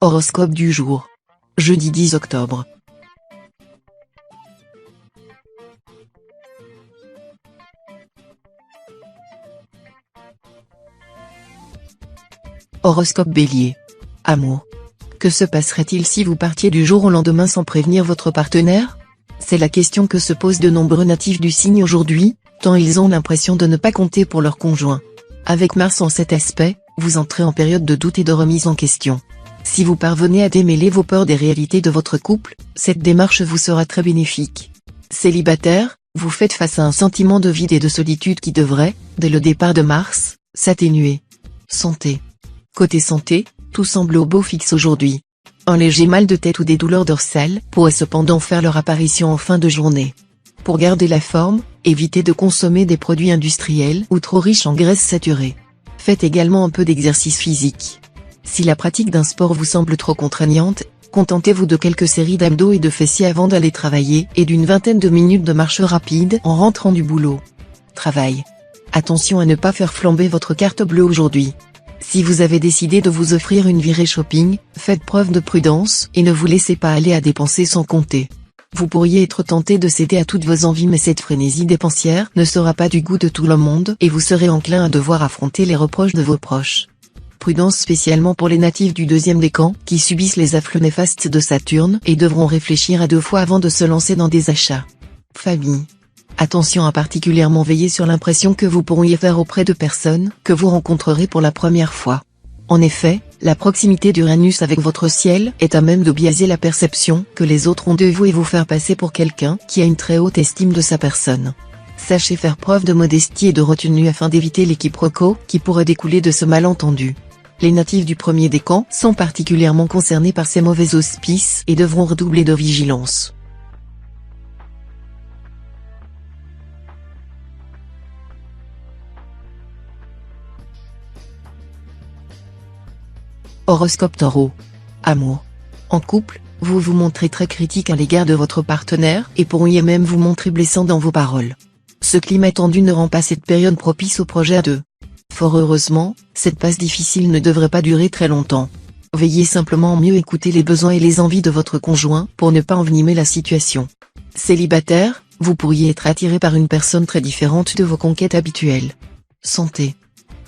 Horoscope du jour. Jeudi 10 octobre. Horoscope Bélier. Amour. Que se passerait-il si vous partiez du jour au lendemain sans prévenir votre partenaire? C'est la question que se posent de nombreux natifs du signe aujourd'hui, tant ils ont l'impression de ne pas compter pour leur conjoint. Avec Mars en cet aspect, vous entrez en période de doute et de remise en question. Si vous parvenez à démêler vos peurs des réalités de votre couple, cette démarche vous sera très bénéfique. Célibataire, vous faites face à un sentiment de vide et de solitude qui devrait, dès le départ de Mars, s'atténuer. Santé. Côté santé, tout semble au beau fixe aujourd'hui. Un léger mal de tête ou des douleurs dorsales pourraient cependant faire leur apparition en fin de journée. Pour garder la forme, évitez de consommer des produits industriels ou trop riches en graisses saturées. Faites également un peu d'exercice physique. Si la pratique d'un sport vous semble trop contraignante, contentez-vous de quelques séries d'abdos et de fessiers avant d'aller travailler et d'une vingtaine de minutes de marche rapide en rentrant du boulot. Travail. Attention à ne pas faire flamber votre carte bleue aujourd'hui. Si vous avez décidé de vous offrir une virée shopping, faites preuve de prudence et ne vous laissez pas aller à dépenser sans compter. Vous pourriez être tenté de céder à toutes vos envies, mais cette frénésie dépensière ne sera pas du goût de tout le monde et vous serez enclin à devoir affronter les reproches de vos proches. Prudence spécialement pour les natifs du deuxième décan qui subissent les afflux néfastes de Saturne et devront réfléchir à deux fois avant de se lancer dans des achats. Famille. Attention à particulièrement veiller sur l'impression que vous pourriez faire auprès de personnes que vous rencontrerez pour la première fois. En effet, la proximité d'Uranus avec votre ciel est à même de biaiser la perception que les autres ont de vous et vous faire passer pour quelqu'un qui a une très haute estime de sa personne. Sachez faire preuve de modestie et de retenue afin d'éviter les quiproquos qui pourraient découler de ce malentendu. Les natifs du premier décan sont particulièrement concernés par ces mauvais auspices et devront redoubler de vigilance. Horoscope Taureau. Amour. En couple, vous vous montrez très critique à l'égard de votre partenaire et pourriez même vous montrer blessant dans vos paroles. Ce climat tendu ne rend pas cette période propice au projet à deux. Fort heureusement, cette passe difficile ne devrait pas durer très longtemps. Veillez simplement à mieux écouter les besoins et les envies de votre conjoint pour ne pas envenimer la situation. Célibataire, vous pourriez être attiré par une personne très différente de vos conquêtes habituelles. Santé.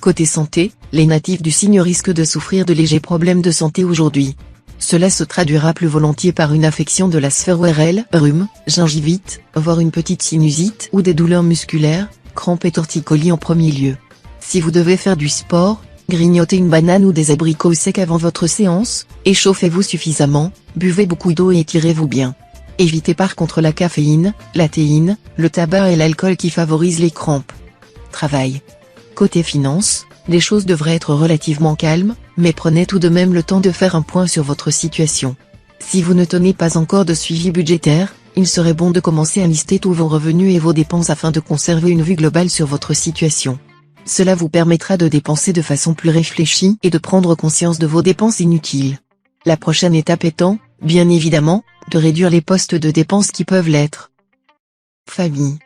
Côté santé, les natifs du signe risquent de souffrir de légers problèmes de santé aujourd'hui. Cela se traduira plus volontiers par une affection de la sphère ORL, rhume, gingivite, voire une petite sinusite ou des douleurs musculaires, crampes et torticolis en premier lieu. Si vous devez faire du sport, grignotez une banane ou des abricots secs avant votre séance, échauffez-vous suffisamment, buvez beaucoup d'eau et étirez-vous bien. Évitez par contre la caféine, la théine, le tabac et l'alcool qui favorisent les crampes. Travail. Côté finance, les choses devraient être relativement calmes, mais prenez tout de même le temps de faire un point sur votre situation. Si vous ne tenez pas encore de suivi budgétaire, il serait bon de commencer à lister tous vos revenus et vos dépenses afin de conserver une vue globale sur votre situation. Cela vous permettra de dépenser de façon plus réfléchie et de prendre conscience de vos dépenses inutiles. La prochaine étape étant, bien évidemment, de réduire les postes de dépenses qui peuvent l'être. Famille.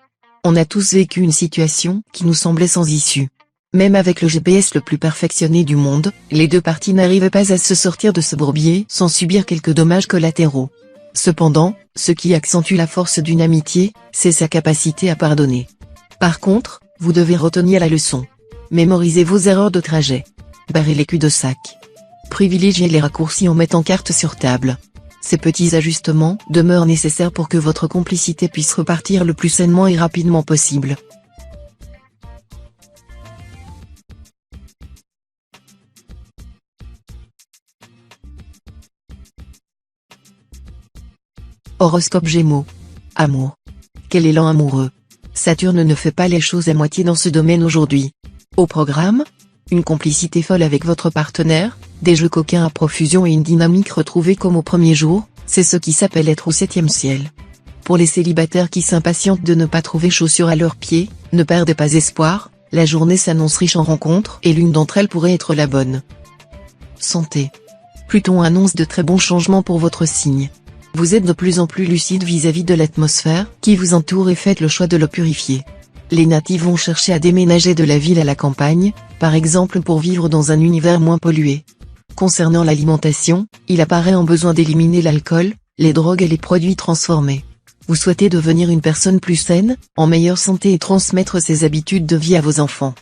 On a tous vécu une situation qui nous semblait sans issue. Même avec le GPS le plus perfectionné du monde, les deux parties n'arrivaient pas à se sortir de ce bourbier sans subir quelques dommages collatéraux. Cependant, ce qui accentue la force d'une amitié, c'est sa capacité à pardonner. Par contre, vous devez retenir la leçon. Mémorisez vos erreurs de trajet. Barrez les cul-de-sac. Privilégiez les raccourcis en mettant carte sur table. Ces petits ajustements demeurent nécessaires pour que votre complicité puisse repartir le plus sainement et rapidement possible. Horoscope Gémeaux. Amour. Quel élan amoureux. Saturne ne fait pas les choses à moitié dans ce domaine aujourd'hui. Au programme, une complicité folle avec votre partenaire, des jeux coquins à profusion et une dynamique retrouvée comme au premier jour, c'est ce qui s'appelle être au 7e ciel. Pour les célibataires qui s'impatientent de ne pas trouver chaussures à leurs pieds, ne perdez pas espoir, la journée s'annonce riche en rencontres et l'une d'entre elles pourrait être la bonne. Santé. Pluton annonce de très bons changements pour votre signe. Vous êtes de plus en plus lucide vis-à-vis de l'atmosphère qui vous entoure et faites le choix de le purifier. Les natifs vont chercher à déménager de la ville à la campagne, par exemple pour vivre dans un univers moins pollué. Concernant l'alimentation, il apparaît un besoin d'éliminer l'alcool, les drogues et les produits transformés. Vous souhaitez devenir une personne plus saine, en meilleure santé et transmettre ces habitudes de vie à vos enfants.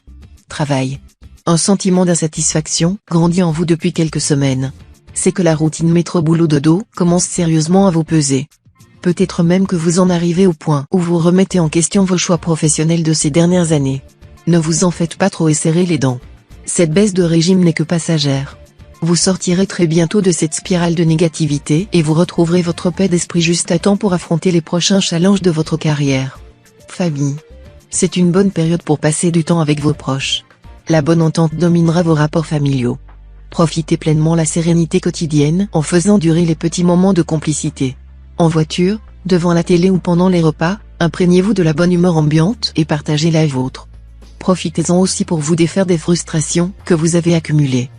Travail. Un sentiment d'insatisfaction grandit en vous depuis quelques semaines. C'est que la routine métro-boulot-dodo commence sérieusement à vous peser. Peut-être même que vous en arrivez au point où vous remettez en question vos choix professionnels de ces dernières années. Ne vous en faites pas trop et serrez les dents. Cette baisse de régime n'est que passagère. Vous sortirez très bientôt de cette spirale de négativité et vous retrouverez votre paix d'esprit juste à temps pour affronter les prochains challenges de votre carrière. Famille. C'est une bonne période pour passer du temps avec vos proches. La bonne entente dominera vos rapports familiaux. Profitez pleinement la sérénité quotidienne en faisant durer les petits moments de complicité. En voiture, devant la télé ou pendant les repas, imprégnez-vous de la bonne humeur ambiante et partagez la vôtre. Profitez-en aussi pour vous défaire des frustrations que vous avez accumulées.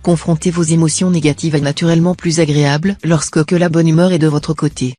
Confronter vos émotions négatives est naturellement plus agréable lorsque la bonne humeur est de votre côté.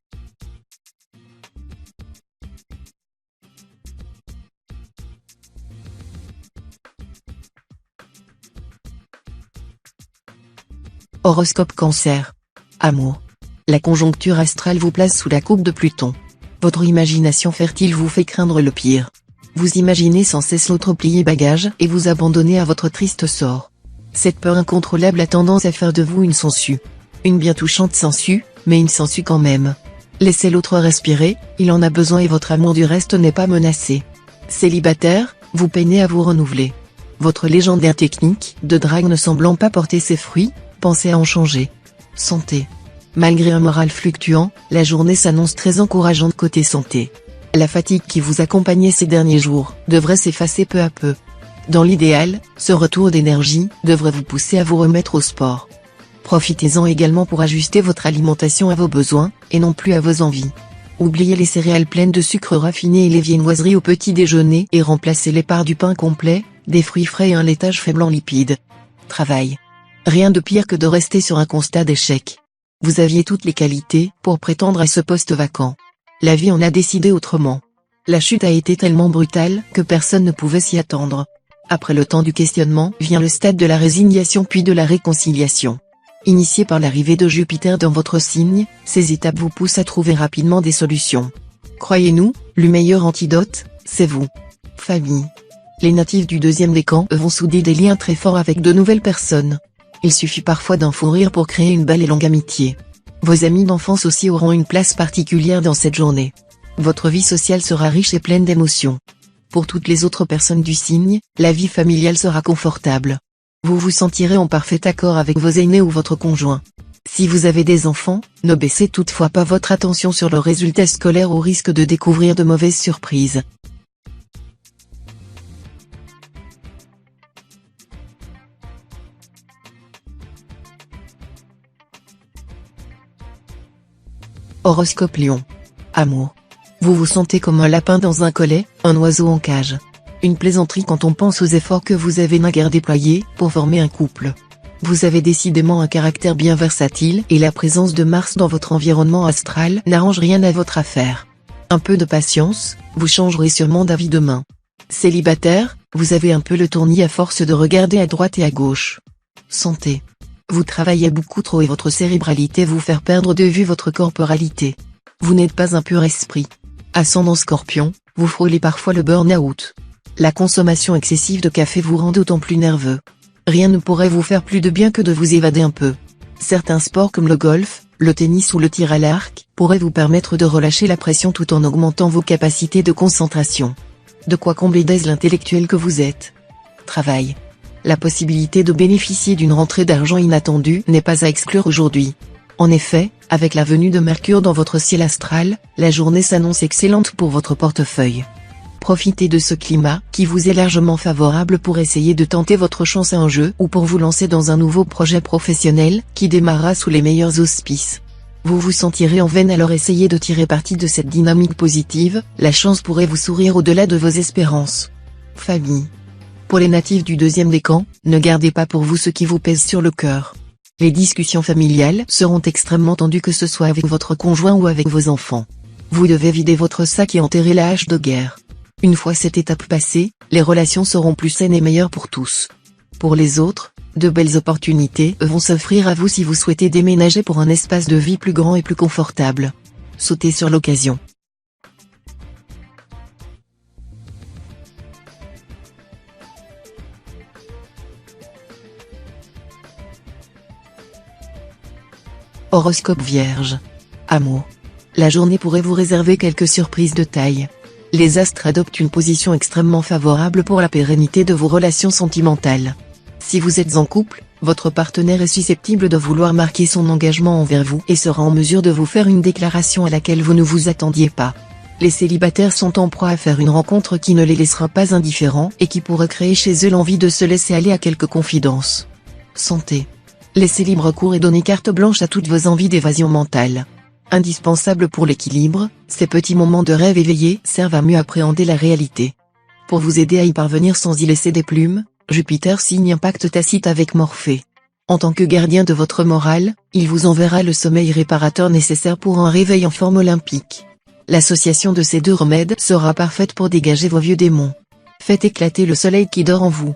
Horoscope Cancer. Amour. La conjoncture astrale vous place sous la coupe de Pluton. Votre imagination fertile vous fait craindre le pire. Vous imaginez sans cesse l'autre plier bagages et vous abandonner à votre triste sort. Cette peur incontrôlable a tendance à faire de vous une sangsue. Une bien touchante sangsue, mais une sangsue quand même. Laissez l'autre respirer, il en a besoin et votre amour du reste n'est pas menacé. Célibataire, vous peinez à vous renouveler. Votre légendaire technique de drague ne semblant pas porter ses fruits, pensez à en changer. Santé. Malgré un moral fluctuant, la journée s'annonce très encourageante côté santé. La fatigue qui vous accompagnait ces derniers jours devrait s'effacer peu à peu. Dans l'idéal, ce retour d'énergie devrait vous pousser à vous remettre au sport. Profitez-en également pour ajuster votre alimentation à vos besoins, et non plus à vos envies. Oubliez les céréales pleines de sucre raffiné et les viennoiseries au petit déjeuner et remplacez-les par du pain complet, des fruits frais et un laitage faible en lipides. Travail. Rien de pire que de rester sur un constat d'échec. Vous aviez toutes les qualités pour prétendre à ce poste vacant. La vie en a décidé autrement. La chute a été tellement brutale que personne ne pouvait s'y attendre. Après le temps du questionnement vient le stade de la résignation puis de la réconciliation. Initié par l'arrivée de Jupiter dans votre signe, ces étapes vous poussent à trouver rapidement des solutions. Croyez-nous, le meilleur antidote, c'est vous. Famille. Les natifs du deuxième décan vont souder des liens très forts avec de nouvelles personnes. Il suffit parfois d'un fou rire pour créer une belle et longue amitié. Vos amis d'enfance aussi auront une place particulière dans cette journée. Votre vie sociale sera riche et pleine d'émotions. Pour toutes les autres personnes du signe, la vie familiale sera confortable. Vous vous sentirez en parfait accord avec vos aînés ou votre conjoint. Si vous avez des enfants, ne baissez toutefois pas votre attention sur leurs résultats scolaires au risque de découvrir de mauvaises surprises. Horoscope Lion. Amour. Vous vous sentez comme un lapin dans un collet, un oiseau en cage. Une plaisanterie quand on pense aux efforts que vous avez naguère déployés pour former un couple. Vous avez décidément un caractère bien versatile et la présence de Mars dans votre environnement astral n'arrange rien à votre affaire. Un peu de patience, vous changerez sûrement d'avis demain. Célibataire, vous avez un peu le tournis à force de regarder à droite et à gauche. Santé. Vous travaillez beaucoup trop et votre cérébralité vous fait perdre de vue votre corporalité. Vous n'êtes pas un pur esprit. Ascendant Scorpion, vous frôlez parfois le burn-out. La consommation excessive de café vous rend d'autant plus nerveux. Rien ne pourrait vous faire plus de bien que de vous évader un peu. Certains sports comme le golf, le tennis ou le tir à l'arc pourraient vous permettre de relâcher la pression tout en augmentant vos capacités de concentration. De quoi combler d'aise l'intellectuel que vous êtes. Travail. La possibilité de bénéficier d'une rentrée d'argent inattendue n'est pas à exclure aujourd'hui. En effet, avec la venue de Mercure dans votre ciel astral, la journée s'annonce excellente pour votre portefeuille. Profitez de ce climat qui vous est largement favorable pour essayer de tenter votre chance à un jeu ou pour vous lancer dans un nouveau projet professionnel qui démarrera sous les meilleurs auspices. Vous vous sentirez en veine alors essayez de tirer parti de cette dynamique positive, la chance pourrait vous sourire au-delà de vos espérances. Famille. Pour les natifs du deuxième décan, ne gardez pas pour vous ce qui vous pèse sur le cœur. Les discussions familiales seront extrêmement tendues que ce soit avec votre conjoint ou avec vos enfants. Vous devez vider votre sac et enterrer la hache de guerre. Une fois cette étape passée, les relations seront plus saines et meilleures pour tous. Pour les autres, de belles opportunités vont s'offrir à vous si vous souhaitez déménager pour un espace de vie plus grand et plus confortable. Sautez sur l'occasion. Horoscope Vierge. Amour. La journée pourrait vous réserver quelques surprises de taille. Les astres adoptent une position extrêmement favorable pour la pérennité de vos relations sentimentales. Si vous êtes en couple, votre partenaire est susceptible de vouloir marquer son engagement envers vous et sera en mesure de vous faire une déclaration à laquelle vous ne vous attendiez pas. Les célibataires sont en proie à faire une rencontre qui ne les laissera pas indifférents et qui pourrait créer chez eux l'envie de se laisser aller à quelques confidences. Santé. Laissez libre cours et donnez carte blanche à toutes vos envies d'évasion mentale. Indispensable pour l'équilibre, ces petits moments de rêve éveillé servent à mieux appréhender la réalité. Pour vous aider à y parvenir sans y laisser des plumes, Jupiter signe un pacte tacite avec Morphée. En tant que gardien de votre morale, il vous enverra le sommeil réparateur nécessaire pour un réveil en forme olympique. L'association de ces deux remèdes sera parfaite pour dégager vos vieux démons. Faites éclater le soleil qui dort en vous.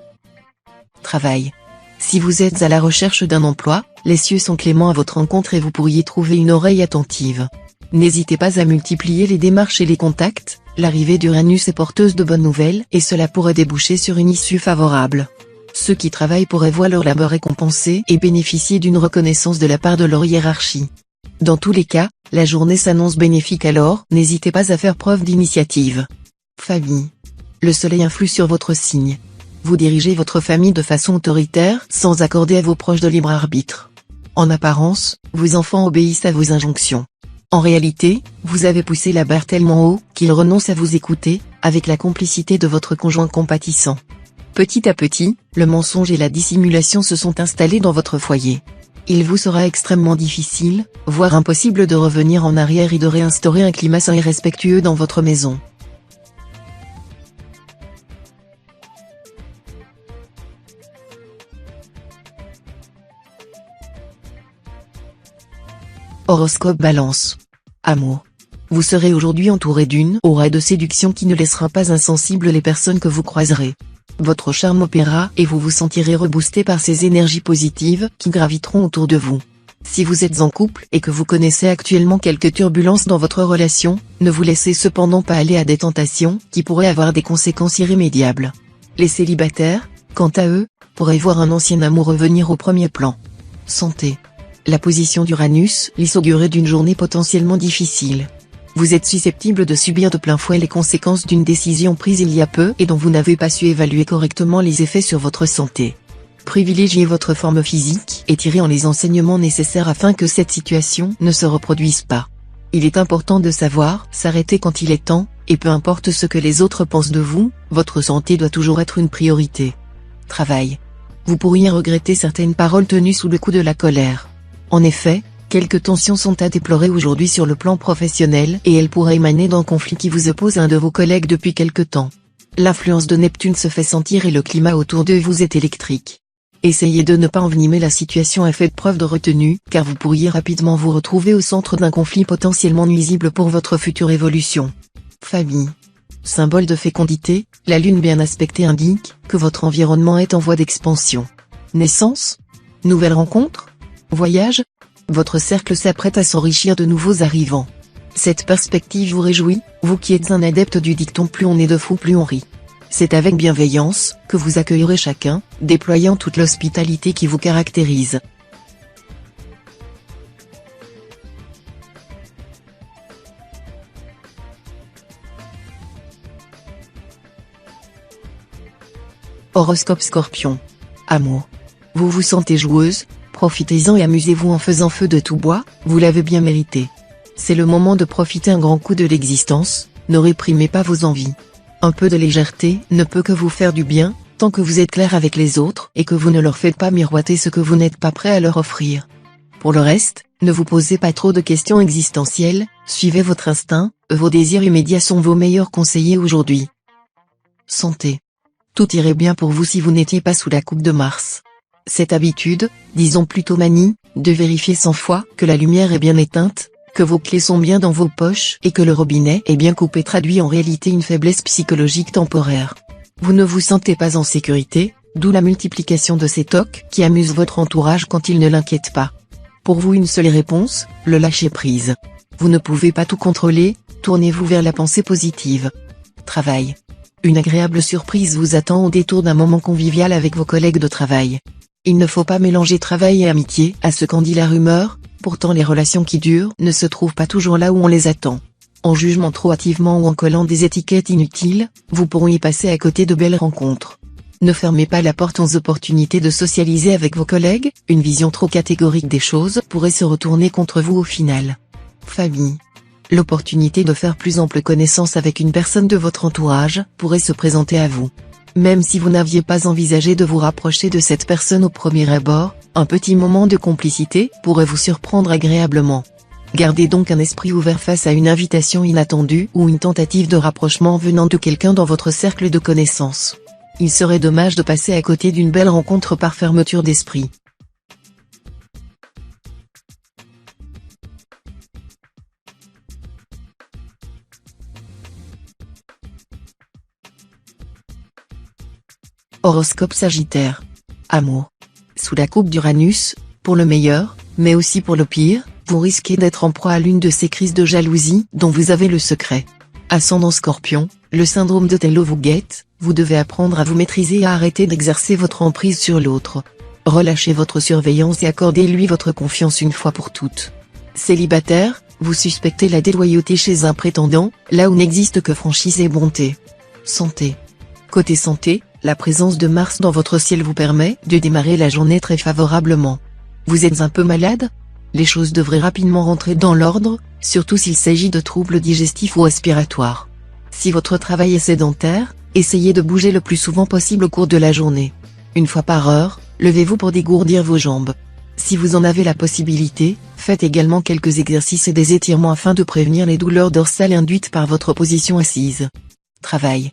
Travail. Si vous êtes à la recherche d'un emploi, les cieux sont cléments à votre rencontre et vous pourriez trouver une oreille attentive. N'hésitez pas à multiplier les démarches et les contacts, l'arrivée d'Uranus est porteuse de bonnes nouvelles et cela pourrait déboucher sur une issue favorable. Ceux qui travaillent pourraient voir leur labeur récompensé et bénéficier d'une reconnaissance de la part de leur hiérarchie. Dans tous les cas, la journée s'annonce bénéfique alors, n'hésitez pas à faire preuve d'initiative. Famille. Le soleil influe sur votre signe. Vous dirigez votre famille de façon autoritaire sans accorder à vos proches de libre arbitre. En apparence, vos enfants obéissent à vos injonctions. En réalité, vous avez poussé la barre tellement haut qu'ils renoncent à vous écouter, avec la complicité de votre conjoint compatissant. Petit à petit, le mensonge et la dissimulation se sont installés dans votre foyer. Il vous sera extrêmement difficile, voire impossible de revenir en arrière et de réinstaurer un climat sain et respectueux dans votre maison. Horoscope Balance. Amour. Vous serez aujourd'hui entouré d'une aura de séduction qui ne laissera pas insensibles les personnes que vous croiserez. Votre charme opérera et vous vous sentirez reboosté par ces énergies positives qui graviteront autour de vous. Si vous êtes en couple et que vous connaissez actuellement quelques turbulences dans votre relation, ne vous laissez cependant pas aller à des tentations qui pourraient avoir des conséquences irrémédiables. Les célibataires, quant à eux, pourraient voir un ancien amour revenir au premier plan. Santé. La position d'Uranus laisse augurer d'une journée potentiellement difficile. Vous êtes susceptible de subir de plein fouet les conséquences d'une décision prise il y a peu et dont vous n'avez pas su évaluer correctement les effets sur votre santé. Privilégiez votre forme physique et tirez en les enseignements nécessaires afin que cette situation ne se reproduise pas. Il est important de savoir s'arrêter quand il est temps, et peu importe ce que les autres pensent de vous, votre santé doit toujours être une priorité. Travail. Vous pourriez regretter certaines paroles tenues sous le coup de la colère. En effet, quelques tensions sont à déplorer aujourd'hui sur le plan professionnel et elles pourraient émaner d'un conflit qui vous oppose à un de vos collègues depuis quelque temps. L'influence de Neptune se fait sentir et le climat autour de vous est électrique. Essayez de ne pas envenimer la situation et faites preuve de retenue, car vous pourriez rapidement vous retrouver au centre d'un conflit potentiellement nuisible pour votre future évolution. Famille. Symbole de fécondité, la lune bien aspectée indique que votre environnement est en voie d'expansion. Naissance. Nouvelle rencontre. Voyage. Votre cercle s'apprête à s'enrichir de nouveaux arrivants. Cette perspective vous réjouit, vous qui êtes un adepte du dicton plus on est de fous plus on rit. C'est avec bienveillance que vous accueillerez chacun, déployant toute l'hospitalité qui vous caractérise. Horoscope Scorpion. Amour. Vous vous sentez joueuse, profitez-en et amusez-vous en faisant feu de tout bois, vous l'avez bien mérité. C'est le moment de profiter un grand coup de l'existence, ne réprimez pas vos envies. Un peu de légèreté ne peut que vous faire du bien, tant que vous êtes clair avec les autres et que vous ne leur faites pas miroiter ce que vous n'êtes pas prêt à leur offrir. Pour le reste, ne vous posez pas trop de questions existentielles, suivez votre instinct, vos désirs immédiats sont vos meilleurs conseillers aujourd'hui. Santé. Tout irait bien pour vous si vous n'étiez pas sous la coupe de Mars. Cette habitude, disons plutôt manie, de vérifier 100 fois que la lumière est bien éteinte, que vos clés sont bien dans vos poches et que le robinet est bien coupé traduit en réalité une faiblesse psychologique temporaire. Vous ne vous sentez pas en sécurité, d'où la multiplication de ces tocs qui amusent votre entourage quand ils ne l'inquiètent pas. Pour vous une seule réponse, le lâcher-prise. Vous ne pouvez pas tout contrôler, tournez-vous vers la pensée positive. Travail. Une agréable surprise vous attend au détour d'un moment convivial avec vos collègues de travail. Il ne faut pas mélanger travail et amitié à ce qu'en dit la rumeur, pourtant les relations qui durent ne se trouvent pas toujours là où on les attend. En jugement trop hâtivement ou en collant des étiquettes inutiles, vous pourriez passer à côté de belles rencontres. Ne fermez pas la porte aux opportunités de socialiser avec vos collègues, une vision trop catégorique des choses pourrait se retourner contre vous au final. Famille. L'opportunité de faire plus ample connaissance avec une personne de votre entourage pourrait se présenter à vous. Même si vous n'aviez pas envisagé de vous rapprocher de cette personne au premier abord, un petit moment de complicité pourrait vous surprendre agréablement. Gardez donc un esprit ouvert face à une invitation inattendue ou une tentative de rapprochement venant de quelqu'un dans votre cercle de connaissances. Il serait dommage de passer à côté d'une belle rencontre par fermeture d'esprit. Horoscope Sagittaire. Amour. Sous la coupe d'Uranus, pour le meilleur, mais aussi pour le pire, vous risquez d'être en proie à l'une de ces crises de jalousie dont vous avez le secret. Ascendant Scorpion, le syndrome d'Othello vous guette, vous devez apprendre à vous maîtriser et à arrêter d'exercer votre emprise sur l'autre. Relâchez votre surveillance et accordez-lui votre confiance une fois pour toutes. Célibataire, vous suspectez la déloyauté chez un prétendant, là où n'existe que franchise et bonté. Santé. Côté santé, la présence de Mars dans votre ciel vous permet de démarrer la journée très favorablement. Vous êtes un peu malade ? Les choses devraient rapidement rentrer dans l'ordre, surtout s'il s'agit de troubles digestifs ou respiratoires. Si votre travail est sédentaire, essayez de bouger le plus souvent possible au cours de la journée. Une fois par heure, levez-vous pour dégourdir vos jambes. Si vous en avez la possibilité, faites également quelques exercices et des étirements afin de prévenir les douleurs dorsales induites par votre position assise. Travail.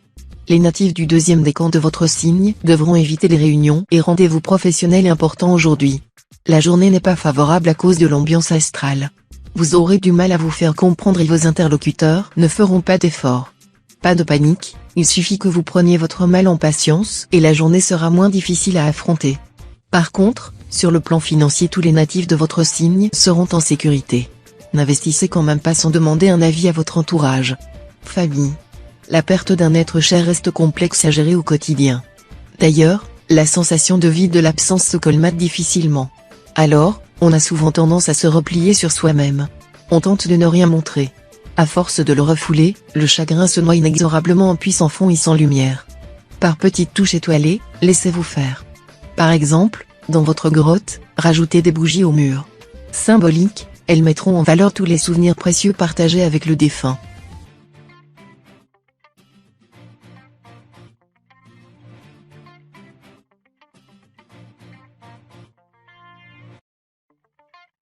Les natifs du deuxième décan de votre signe devront éviter les réunions et rendez-vous professionnels importants aujourd'hui. La journée n'est pas favorable à cause de l'ambiance astrale. Vous aurez du mal à vous faire comprendre et vos interlocuteurs ne feront pas d'efforts. Pas de panique, il suffit que vous preniez votre mal en patience et la journée sera moins difficile à affronter. Par contre, sur le plan financier tous les natifs de votre signe seront en sécurité. N'investissez quand même pas sans demander un avis à votre entourage. Famille. La perte d'un être cher reste complexe à gérer au quotidien. D'ailleurs, la sensation de vide de l'absence se colmate difficilement. Alors, on a souvent tendance à se replier sur soi-même. On tente de ne rien montrer. À force de le refouler, le chagrin se noie inexorablement en puits sans fond et sans lumière. Par petites touches étoilées, laissez-vous faire. Par exemple, dans votre grotte, rajoutez des bougies au mur. Symboliques, elles mettront en valeur tous les souvenirs précieux partagés avec le défunt.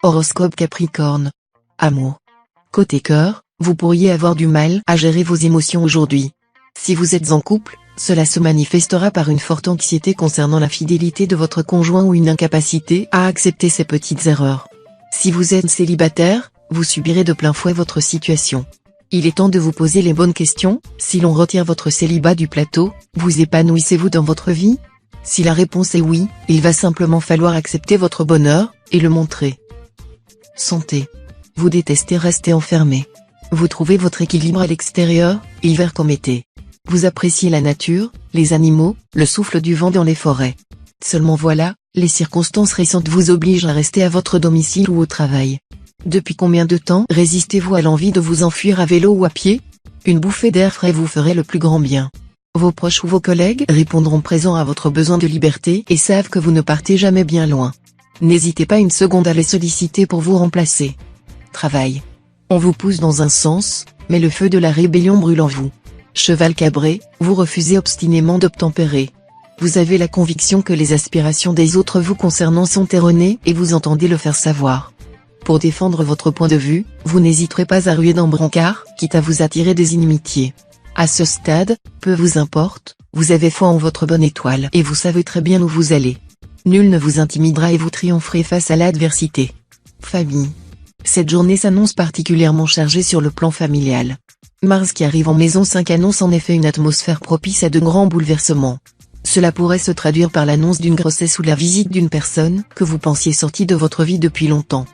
Horoscope Capricorne. Amour. Côté cœur, vous pourriez avoir du mal à gérer vos émotions aujourd'hui. Si vous êtes en couple, cela se manifestera par une forte anxiété concernant la fidélité de votre conjoint ou une incapacité à accepter ses petites erreurs. Si vous êtes célibataire, vous subirez de plein fouet votre situation. Il est temps de vous poser les bonnes questions. Si l'on retire votre célibat du plateau, vous épanouissez-vous dans votre vie ? Si la réponse est oui, il va simplement falloir accepter votre bonheur et le montrer. Santé. Vous détestez rester enfermé. Vous trouvez votre équilibre à l'extérieur, hiver comme été. Vous appréciez la nature, les animaux, le souffle du vent dans les forêts. Seulement voilà, les circonstances récentes vous obligent à rester à votre domicile ou au travail. Depuis combien de temps résistez-vous à l'envie de vous enfuir à vélo ou à pied ? Une bouffée d'air frais vous ferait le plus grand bien. Vos proches ou vos collègues répondront présents à votre besoin de liberté et savent que vous ne partez jamais bien loin. N'hésitez pas une seconde à les solliciter pour vous remplacer. Travail. On vous pousse dans un sens, mais le feu de la rébellion brûle en vous. Cheval cabré, vous refusez obstinément d'obtempérer. Vous avez la conviction que les aspirations des autres vous concernant sont erronées et vous entendez le faire savoir. Pour défendre votre point de vue, vous n'hésiterez pas à ruer dans brancard, quitte à vous attirer des inimitiés. À ce stade, peu vous importe, vous avez foi en votre bonne étoile et vous savez très bien où vous allez. Nul ne vous intimidera et vous triompherez face à l'adversité. Famille. Cette journée s'annonce particulièrement chargée sur le plan familial. Mars qui arrive en maison 5 annonce en effet une atmosphère propice à de grands bouleversements. Cela pourrait se traduire par l'annonce d'une grossesse ou la visite d'une personne que vous pensiez sortie de votre vie depuis longtemps.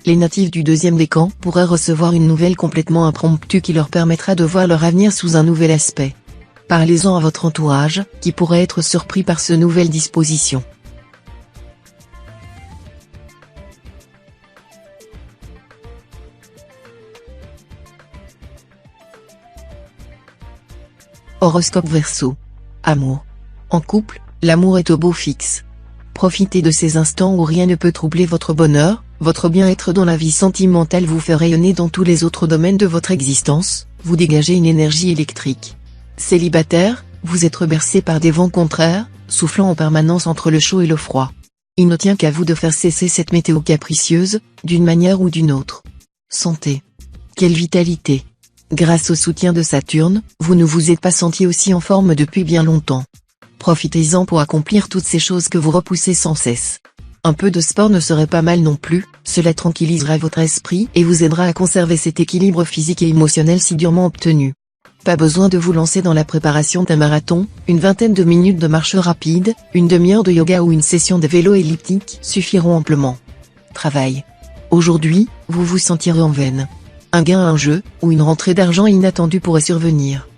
Les natifs du deuxième décan pourraient recevoir une nouvelle complètement impromptue qui leur permettra de voir leur avenir sous un nouvel aspect. Parlez-en à votre entourage, qui pourrait être surpris par ce nouvelle disposition. Horoscope Verseau. Amour. En couple, l'amour est au beau fixe. Profitez de ces instants où rien ne peut troubler votre bonheur, votre bien-être dans la vie sentimentale vous fait rayonner dans tous les autres domaines de votre existence, vous dégagez une énergie électrique. Célibataire, vous êtes bercé par des vents contraires, soufflant en permanence entre le chaud et le froid. Il ne tient qu'à vous de faire cesser cette météo capricieuse, d'une manière ou d'une autre. Santé. Quelle vitalité! Grâce au soutien de Saturne, vous ne vous êtes pas senti aussi en forme depuis bien longtemps. Profitez-en pour accomplir toutes ces choses que vous repoussez sans cesse. Un peu de sport ne serait pas mal non plus, cela tranquillisera votre esprit et vous aidera à conserver cet équilibre physique et émotionnel si durement obtenu. Pas besoin de vous lancer dans la préparation d'un marathon, une vingtaine de minutes de marche rapide, une demi-heure de yoga ou une session de vélo elliptique suffiront amplement. Travail. Aujourd'hui, vous vous sentirez en veine. Un gain à un jeu, ou une rentrée d'argent inattendue pourrait survenir.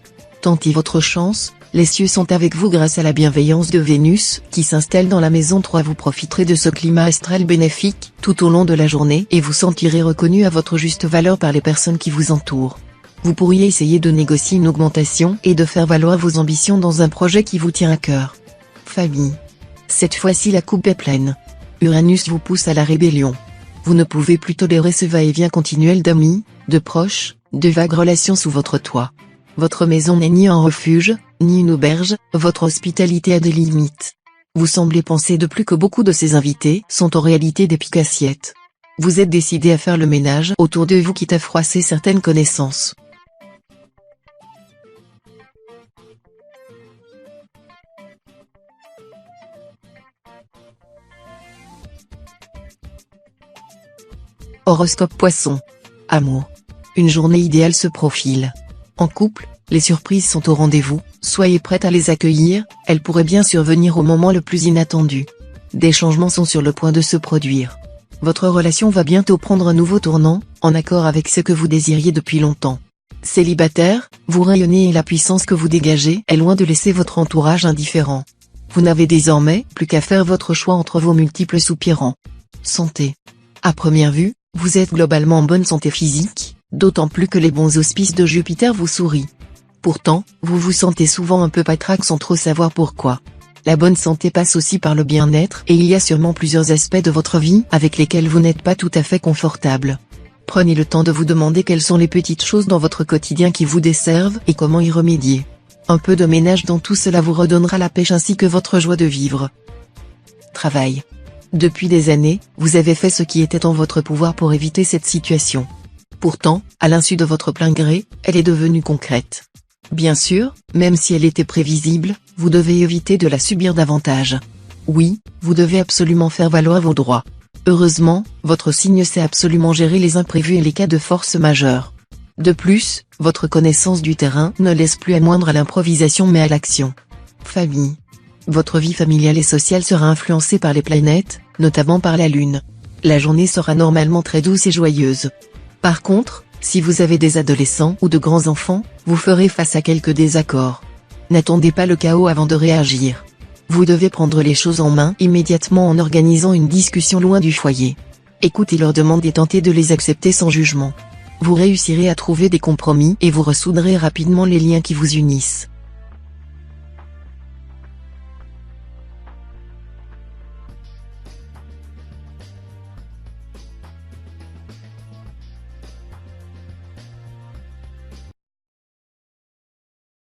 Tentez votre chance, les cieux sont avec vous grâce à la bienveillance de Vénus, qui s'installe dans la maison 3. Vous profiterez de ce climat astral bénéfique, tout au long de la journée et vous sentirez reconnu à votre juste valeur par les personnes qui vous entourent. Vous pourriez essayer de négocier une augmentation et de faire valoir vos ambitions dans un projet qui vous tient à cœur. Famille. Cette fois-ci la coupe est pleine. Uranus vous pousse à la rébellion. Vous ne pouvez plus tolérer ce va-et-vient continuel d'amis, de proches, de vagues relations sous votre toit. Votre maison n'est ni un refuge, ni une auberge, votre hospitalité a des limites. Vous semblez penser de plus que beaucoup de ces invités sont en réalité des pique-assiettes. Vous êtes décidé à faire le ménage autour de vous quitte à froisser certaines connaissances. Horoscope Poisson. Amour. Une journée idéale se profile. En couple, les surprises sont au rendez-vous, soyez prête à les accueillir, elles pourraient bien survenir au moment le plus inattendu. Des changements sont sur le point de se produire. Votre relation va bientôt prendre un nouveau tournant, en accord avec ce que vous désiriez depuis longtemps. Célibataire, vous rayonnez et la puissance que vous dégagez est loin de laisser votre entourage indifférent. Vous n'avez désormais plus qu'à faire votre choix entre vos multiples soupirants. Santé. À première vue, vous êtes globalement en bonne santé physique, d'autant plus que les bons auspices de Jupiter vous sourient. Pourtant, vous vous sentez souvent un peu patraque sans trop savoir pourquoi. La bonne santé passe aussi par le bien-être et il y a sûrement plusieurs aspects de votre vie avec lesquels vous n'êtes pas tout à fait confortable. Prenez le temps de vous demander quelles sont les petites choses dans votre quotidien qui vous desservent et comment y remédier. Un peu de ménage dans tout cela vous redonnera la pêche ainsi que votre joie de vivre. Travail. Depuis des années, vous avez fait ce qui était en votre pouvoir pour éviter cette situation. Pourtant, à l'insu de votre plein gré, elle est devenue concrète. Bien sûr, même si elle était prévisible, vous devez éviter de la subir davantage. Oui, vous devez absolument faire valoir vos droits. Heureusement, votre signe sait absolument gérer les imprévus et les cas de force majeure. De plus, votre connaissance du terrain ne laisse plus à moindre à l'improvisation mais à l'action. Famille. Votre vie familiale et sociale sera influencée par les planètes, notamment par la Lune. La journée sera normalement très douce et joyeuse. Par contre, si vous avez des adolescents ou de grands enfants, vous ferez face à quelques désaccords. N'attendez pas le chaos avant de réagir. Vous devez prendre les choses en main immédiatement en organisant une discussion loin du foyer. Écoutez leurs demandes et tentez de les accepter sans jugement. Vous réussirez à trouver des compromis et vous ressouderez rapidement les liens qui vous unissent.